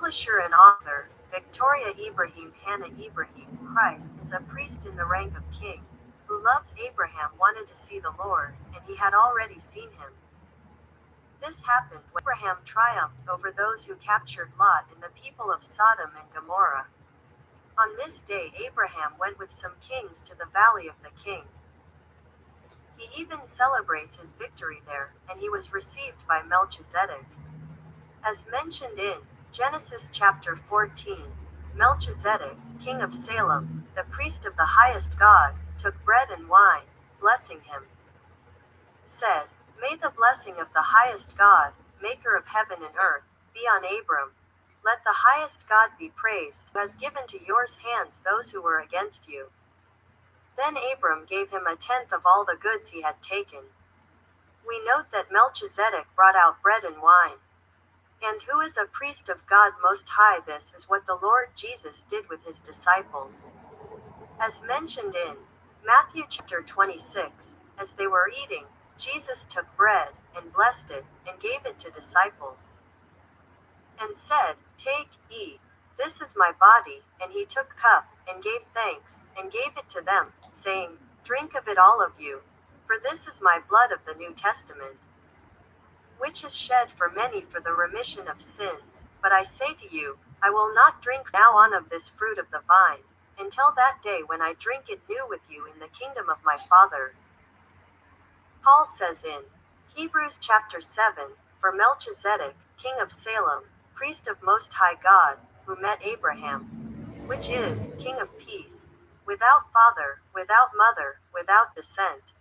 Publisher and author, Victoria Ibrahim Hannah Ibrahim. Christ is a priest in the rank of king, who loves Abraham wanted to see the Lord, and he had already seen him. This happened when Abraham triumphed over those who captured Lot and the people of Sodom and Gomorrah. On this day Abraham went with some kings to the valley of the king. He even celebrates his victory there, and he was received by Melchizedek. As mentioned in Genesis chapter 14, Melchizedek, king of Salem, the priest of the highest God, took bread and wine, blessing him, said, "May the blessing of the highest God, maker of heaven and earth, be on Abram. Let the highest God be praised, who has given to yours hands those who were against you." Then Abram gave him a tenth of all the goods he had taken. We note that Melchizedek brought out bread and wine. And who is a priest of God Most High? This is what the Lord Jesus did with his disciples. As mentioned in Matthew chapter 26, as they were eating, Jesus took bread, and blessed it, and gave it to disciples, and said, "Take, eat, this is my body," and he took cup, and gave thanks, and gave it to them, saying, "Drink of it all of you, for this is my blood of the New Testament, which is shed for many for the remission of sins. But I say to you, I will not drink now on of this fruit of the vine, until that day when I drink it new with you in the kingdom of my Father." Paul says in Hebrews chapter 7, "For Melchizedek, king of Salem, priest of Most High God, who met Abraham, which is, king of peace, without father, without mother, without descent,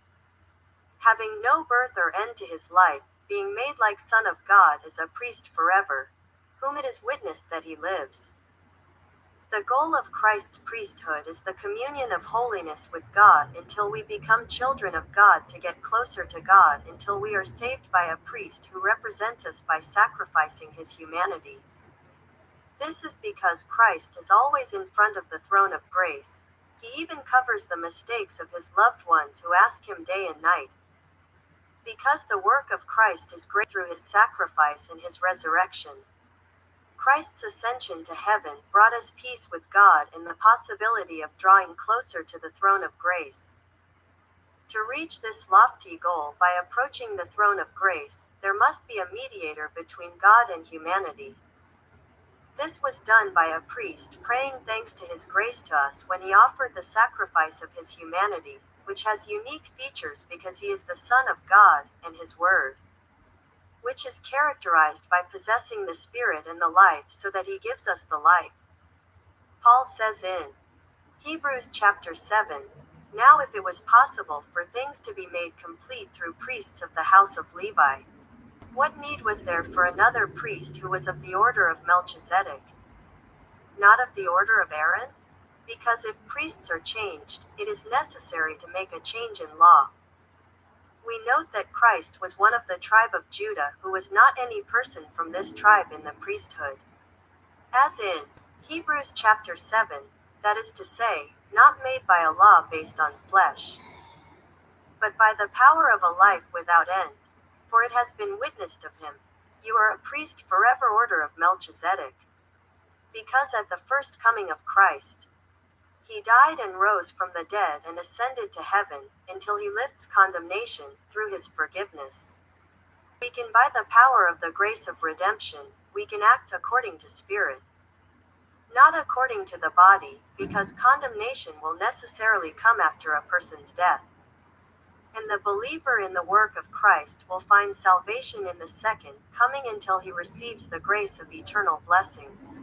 having no birth or end to his life, being made like Son of God, is a priest forever, whom it is witnessed that he lives." The goal of Christ's priesthood is the communion of holiness with God until we become children of God, to get closer to God until we are saved by a priest who represents us by sacrificing his humanity. This is because Christ is always in front of the throne of grace. He even covers the mistakes of his loved ones who ask him day and night. Because the work of Christ is great through his sacrifice and his resurrection. Christ's ascension to heaven brought us peace with God and the possibility of drawing closer to the throne of grace. To reach this lofty goal by approaching the throne of grace, there must be a mediator between God and humanity. This was done by a priest praying thanks to his grace to us when he offered the sacrifice of his humanity, which has unique features because he is the Son of God, and his Word, which is characterized by possessing the Spirit and the life so that he gives us the life. Paul says in Hebrews chapter 7, "Now if it was possible for things to be made complete through priests of the house of Levi, what need was there for another priest who was of the order of Melchizedek, not of the order of Aaron?" Because if priests are changed, it is necessary to make a change in law. We note that Christ was one of the tribe of Judah who was not any person from this tribe in the priesthood. As in Hebrews chapter 7, that is to say, not made by a law based on flesh, but by the power of a life without end. For it has been witnessed of him, "You are a priest forever, order of Melchizedek." Because at the first coming of Christ, he died and rose from the dead and ascended to heaven, until he lifts condemnation, through his forgiveness. We can, by the power of the grace of redemption, we can act according to spirit, not according to the body, because condemnation will necessarily come after a person's death. And the believer in the work of Christ will find salvation in the second coming until he receives the grace of eternal blessings.